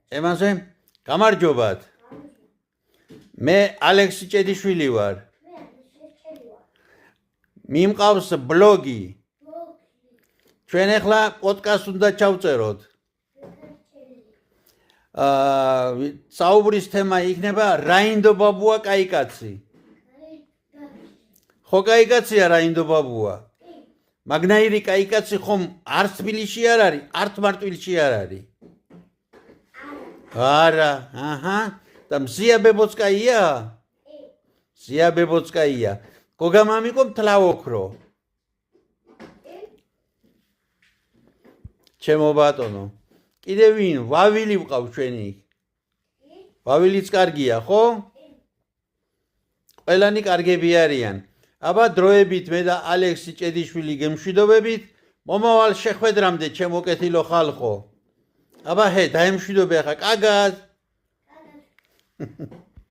ემაზე გამარჯობათ. მე ალექსი ჭედიშვილი ვარ. მიმყავს ბლოგი. ჩვენ ახლა პოდკასტ უნდა ჩავწეროთ. საუბრის თემა იქნება რაინდო ბაბუა კაიკაცი. ხო კაიკაცია რაინდო ბაბუა. მაგნაირი კაიკაცი ხომ არც თბილისში არ არის, არც მარტვილში არ არის. არა, აჰა. და მზია ბებოцкаია? მზია ბებოцкаია. გოგა მამიკო მთლავოქრო. ჩემო ბატონო. კიდე ვინ? ვავილი ვყავ ჩვენი. ვავილიც კარგია, ხო? ყველანი კარგები არიან. აბა დროებით მე და ალექსი ჭედიშვილი გემშვიდობებით, მომავალ შეხვედრამდე ჩემო კეთილო ხალხო. აბა ჰე, დაემშვიდობე ახლა კაგად.